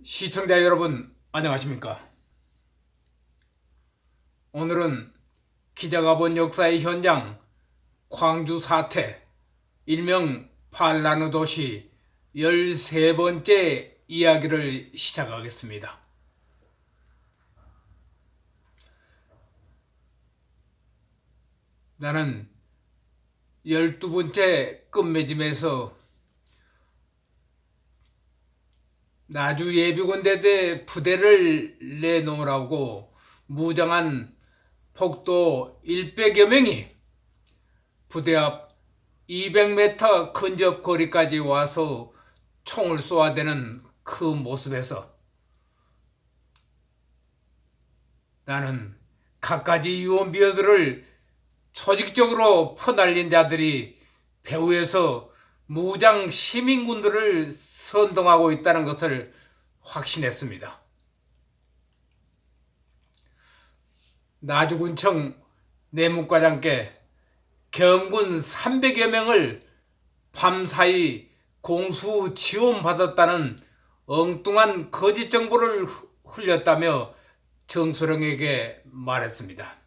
시청자 여러분, 안녕하십니까? 오늘은 기자가 본 역사의 현장, 광주 사태, 일명 반란의 도시 13번째 이야기를 시작하겠습니다. 나는 12번째 끝맺음에서 나주 예비군대대 부대를 내놓으라고 무장한 폭도 100여 명이 부대 앞 200m 근접 거리까지 와서 총을 쏘아대는 그 모습에서 나는 갖가지 유언비어들을 조직적으로 퍼날린 자들이 배후에서 무장 시민군들을 선동하고 있다는 것을 확신했습니다. 나주군청 내무과장께 경군 300여 명을 밤사이 공수 지원받았다는 엉뚱한 거짓 정보를 흘렸다며 정소령에게 말했습니다.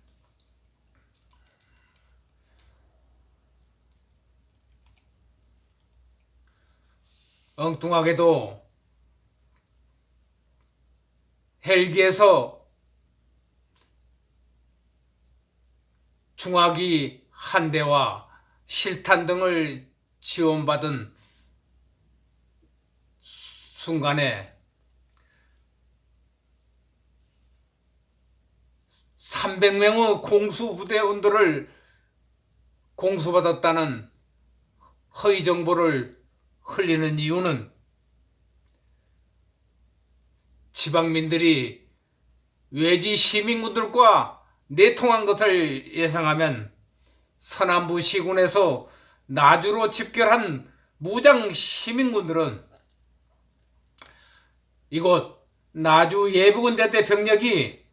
엉뚱하게도 헬기에서 중화기 한 대와 실탄 등을 지원받은 순간에 300명의 공수부대원들을 공수받았다는 허위 정보를 흘리는 이유는 지방민들이 외지 시민군들과 내통한 것을 예상하면 서남부 시군에서 나주로 집결한 무장 시민군들은 이곳 나주 예비군대대 병력이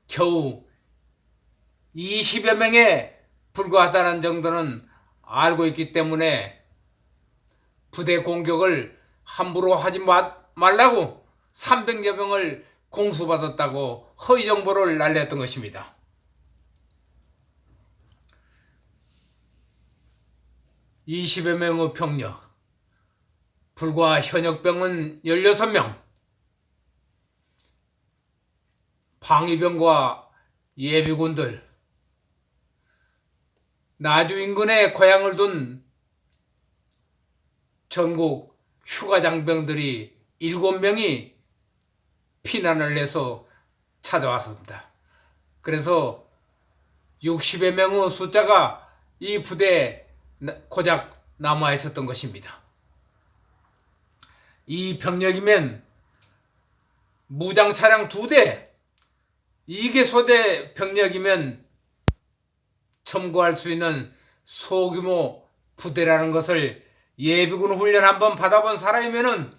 겨우 20여 명에 불과하다는 정도는 알고 있기 때문에 부대 공격을 함부로 하지 말라고 300여 명을 공수받았다고 허위 정보를 날렸던 것입니다. (20여 명의 병력, 불과 현역병은 16명, 방위병과 예비군들, 나주 인근에 고향을 둔 전국 휴가장병들이 7명이 피난을 해서 찾아왔습니다. 그래서 60여 명의 숫자가 이 부대에 고작 남아 있었던 것입니다. 이 병력이면 무장 차량 2대, 2개소대 병력이면 첨구할 수 있는 소규모 부대라는 것을 예비군 훈련 한번 받아본 사람이면은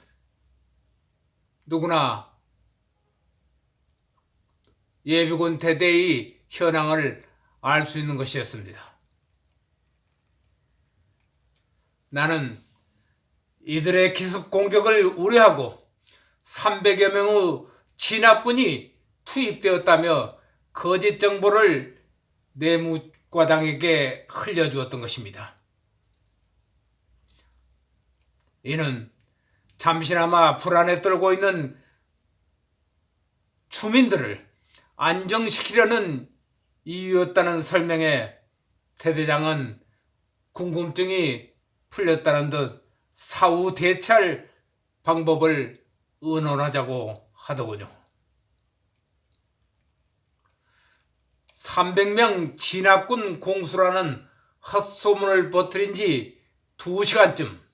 누구나 예비군 대대의 현황을 알 수 있는 것이었습니다. 나는 이들의 기습 공격을 우려하고 300여 명의 진압군이 투입되었다며 거짓 정보를 내무과장에게 흘려주었던 것입니다. 이는 잠시나마 불안에 떨고 있는 주민들을 안정시키려는 이유였다는 설명에 대대장은 궁금증이 풀렸다는 듯 사후 대처할 방법을 의논하자고 하더군요. 300명 진압군 공수라는 헛소문을 퍼뜨린 지 2시간쯤,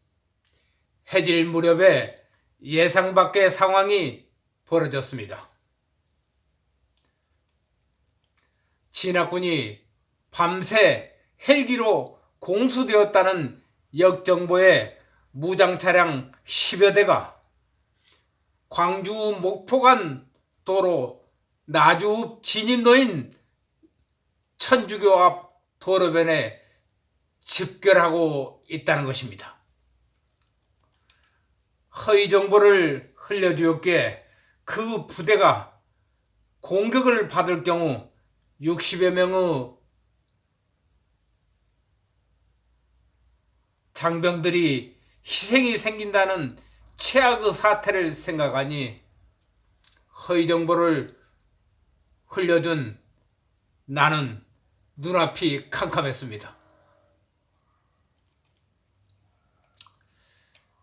해질 무렵에 예상 밖의 상황이 벌어졌습니다. 진압군이 밤새 헬기로 공수되었다는 역정보에 무장차량 10여 대가 광주 목포간 도로 나주 진입로인 천주교 앞 도로변에 집결하고 있다는 것입니다. 허위 정보를 흘려주었기에 그 부대가 공격을 받을 경우 60여 명의 장병들이 희생이 생긴다는 최악의 사태를 생각하니 허위 정보를 흘려준 나는 눈앞이 캄캄했습니다.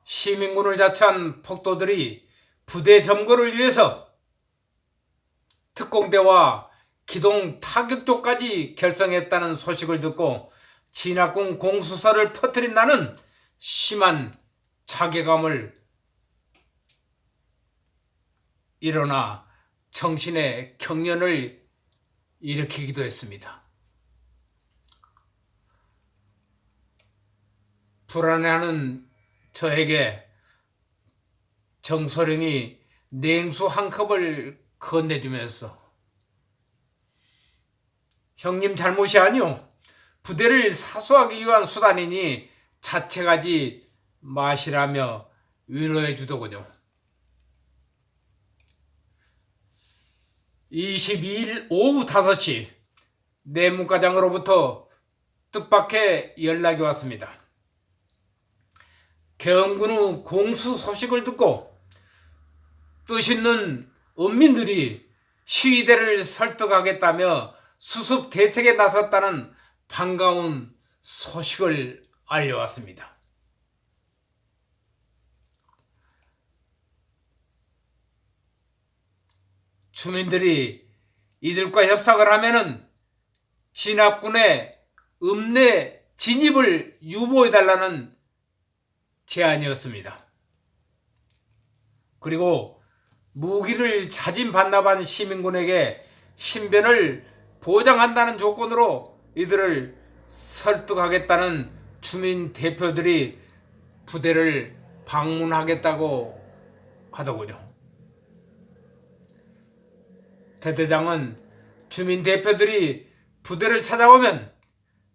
시민군을 자처한 폭도들이 부대 점거를 위해서 특공대와 기동 타격조까지 결성했다는 소식을 듣고 진압군 공수설을 퍼뜨린 나는 심한 자괴감을 일어나 정신의 경련을 일으키기도 했습니다. 불안해하는 저에게 정소령이 냉수 한 컵을 건네주면서 형님 잘못이 아니오. 부대를 사수하기 위한 수단이니 자책하지 마시라며 위로해 주더군요. 22일 오후 5시 내문과장으로부터 뜻밖의 연락이 왔습니다. 계엄군의 공수 소식을 듣고 뜻있는 은민들이 시위대를 설득하겠다며 수습 대책에 나섰다는 반가운 소식을 알려왔습니다. 주민들이 이들과 협상을 하면은 진압군의 읍내 진입을 유보해달라는 제안이었습니다. 그리고 무기를 자진 반납한 시민군에게 신변을 보장한다는 조건으로 이들을 설득하겠다는 주민 대표들이 부대를 방문하겠다고 하더군요. 대대장은 주민 대표들이 부대를 찾아오면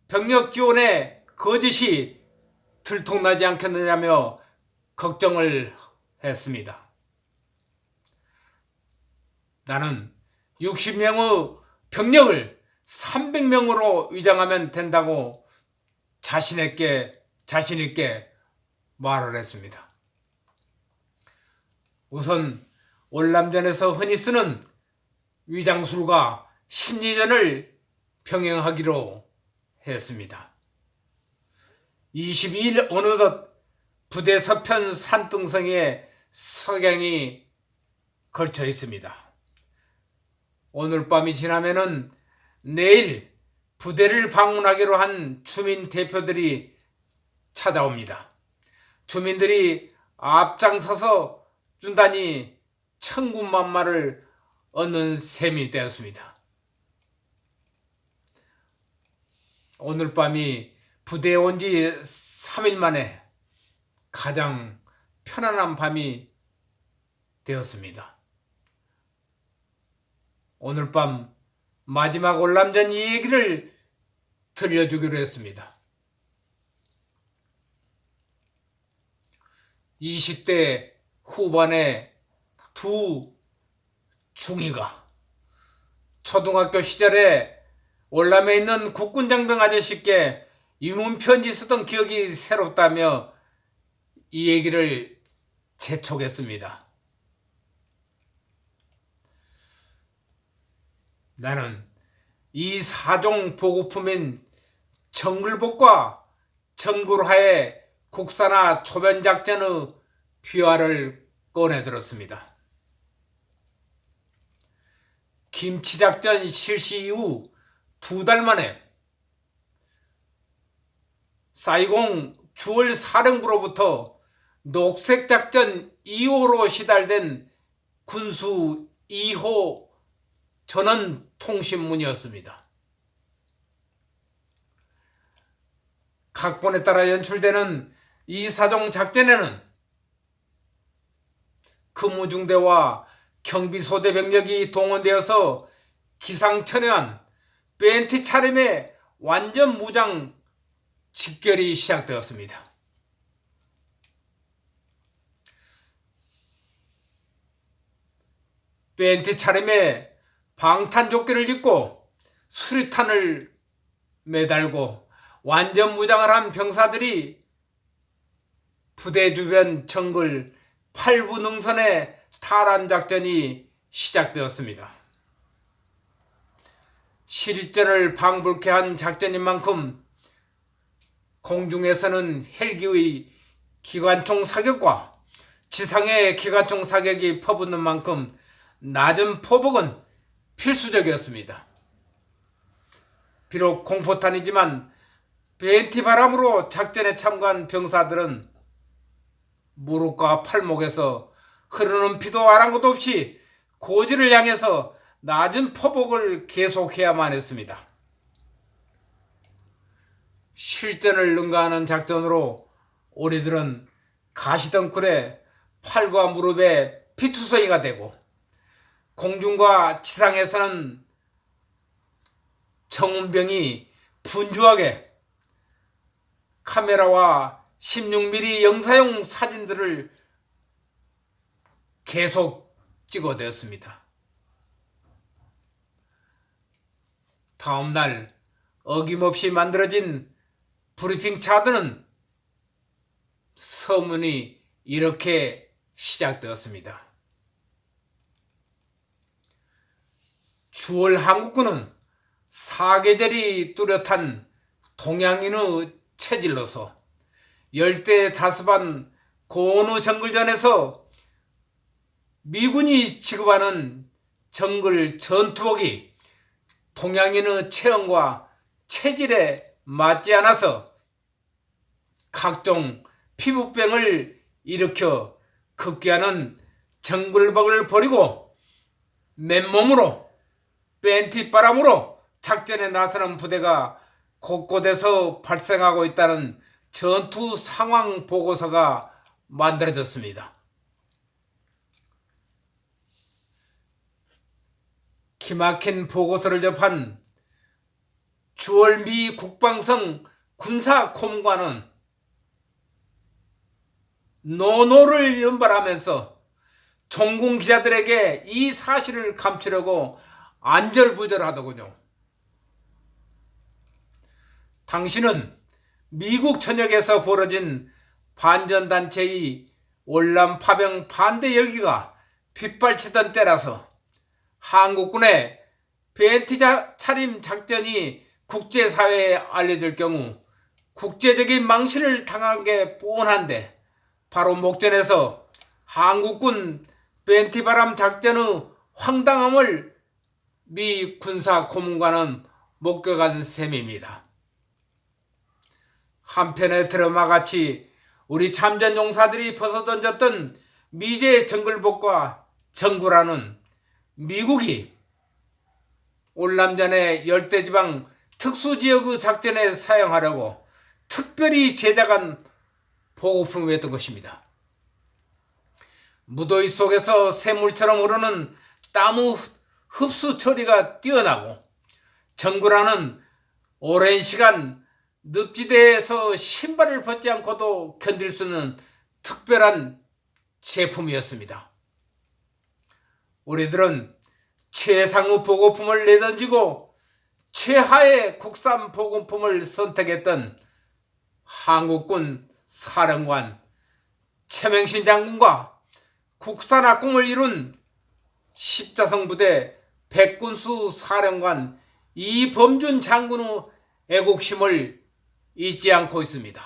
병력 지원에 거짓이 들통나지 않겠느냐며 걱정을 했습니다. 나는 60명의 병력을 300명으로 위장하면 된다고 자신 있게 말을 했습니다. 우선 월남전에서 흔히 쓰는 위장술과 심리전을 병행하기로 했습니다. 22일 어느덧 부대 서편 산등성에 석양이 걸쳐 있습니다. 오늘 밤이 지나면은 내일 부대를 방문하기로 한 주민 대표들이 찾아옵니다. 주민들이 앞장서서 준다니 천군만마를 얻는 셈이 되었습니다. 오늘 밤이 부대에 온 지 3일 만에 가장 편안한 밤이 되었습니다. 오늘 밤 마지막 월남전 이 얘기를 들려주기로 했습니다. 20대 후반의 두 중이가 초등학교 시절에 월남에 있는 국군장병 아저씨께 유문편지 쓰던 기억이 새롭다며 이 얘기를 재촉했습니다. 나는 이 사종 보급품인 정글복과 정굴하의 국산화 초변작전의 비화를 꺼내들었습니다. 김치작전 실시 이후 2달 만에 사이공 주월 사령부로부터 녹색작전 2호로 시달된 군수 2호 전원 통신문이었습니다. 각본에 따라 연출되는 이 사종 작전에는 근무중대와 경비소대 병력이 동원되어서 기상천외한 벤티 차림의 완전 무장 집결이 시작되었습니다. 벤티 차림에 방탄조끼를 입고 수류탄을 매달고 완전 무장을 한 병사들이 부대 주변 정글 8부 능선의 탈환 작전이 시작되었습니다. 실전을 방불케 한 작전인 만큼 공중에서는 헬기의 기관총 사격과 지상의 기관총 사격이 퍼붓는 만큼 낮은 포복은 필수적이었습니다. 비록 공포탄이지만 벤티 바람으로 작전에 참가한 병사들은 무릎과 팔목에서 흐르는 피도 아랑곳 없이 고지를 향해서 낮은 포복을 계속해야만 했습니다. 실전을 능가하는 작전으로 우리들은 가시덩굴에 팔과 무릎에 피투성이가 되고 공중과 지상에서는 정운병이 분주하게 카메라와 16mm 영사용 사진들을 계속 찍어대었습니다. 다음날 어김없이 만들어진 브리핑 차트는 서문이 이렇게 시작되었습니다. 주월 한국군은 사계절이 뚜렷한 동양인의 체질로서 열대 다습한 고온의 정글전에서 미군이 지급하는 정글 전투복이 동양인의 체형과 체질에 맞지 않아서 각종 피부병을 일으켜 급기야는 정글복을 버리고 맨몸으로 벤티 바람으로 작전에 나서는 부대가 곳곳에서 발생하고 있다는 전투 상황 보고서가 만들어졌습니다. 기막힌 보고서를 접한 주월 미 국방성 군사콤관은 노노를 연발하면서 종군 기자들에게 이 사실을 감추려고 안절부절하더군요. 당신은 미국 전역에서 벌어진 반전단체의 월남 파병 반대 열기가 빗발치던 때라서 한국군의 벤티 차림 작전이 국제사회에 알려질 경우 국제적인 망신을 당한 게 뻔한데 바로 목전에서 한국군 벤티 바람 작전의 황당함을 미 군사 고문관은 목격한 셈입니다. 한편의 드라마같이 우리 참전 용사들이 벗어던졌던 미제 정글복과 정구라는 미국이 월남전의 열대지방 특수지역의 작전에 사용하려고 특별히 제작한 보급품이었던 것입니다. 무더위 속에서 샘물처럼 흐르는 땀의 흡수 처리가 뛰어나고 정구라는 오랜 시간 늪지대에서 신발을 벗지 않고도 견딜 수 있는 특별한 제품이었습니다. 우리들은 최상의 보급품을 내던지고 최하의 국산 보급품을 선택했던 한국군 사령관 최명신 장군과 국산 악공을 이룬 십자성 부대 백군수 사령관 이범준 장군의 애국심을 잊지 않고 있습니다.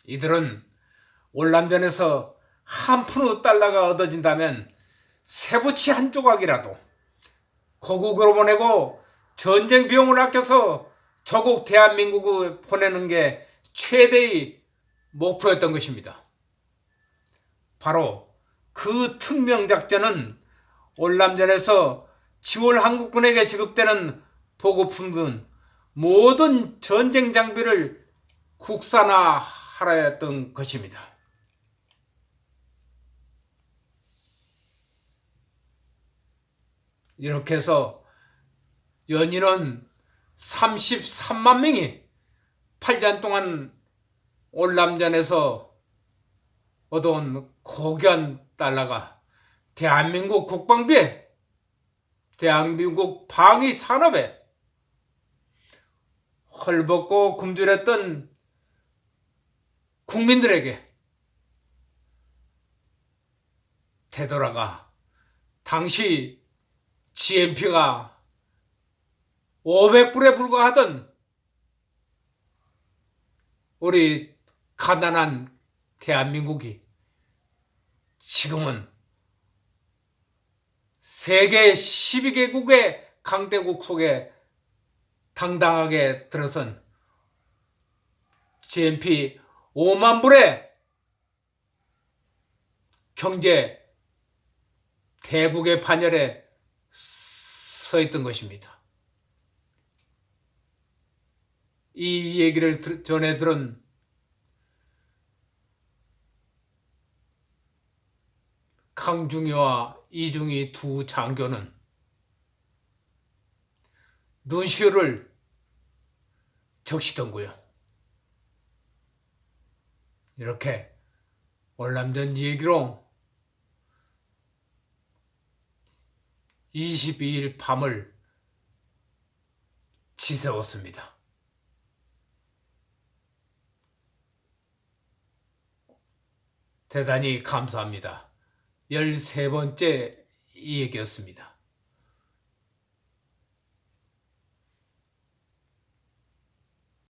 이들은 월남전에서 한 푼의 달러가 얻어진다면 세부치 한 조각이라도 고국으로 보내고 전쟁 비용을 아껴서 조국 대한민국에 보내는 게 최대의 목표였던 것입니다. 바로 그 특명작전은 월남전에서 지월 한국군에게 지급되는 보급품 등 모든 전쟁 장비를 국산화하라 했던 것입니다. 이렇게 해서 연인은 33만 명이 8년 동안 월남전에서 얻어온 고귀한 달러가 대한민국 국방비에, 대한민국 방위 산업에 헐벗고 굶주렸던 국민들에게 되돌아가 당시 GNP가 500불에 불과하던 우리 가난한 대한민국이 지금은 세계 12개국의 강대국 속에 당당하게 들어선 GNP 5만 불의 경제 대국의 반열에 서 있던 것입니다. 이 얘기를 전해 들은 강중이와 이중희 두 장교는 눈시울을 적시던고요. 이렇게 월남전 얘기로 22일 밤을 지새웠습니다. 대단히 감사합니다. 13번째 이 얘기였습니다.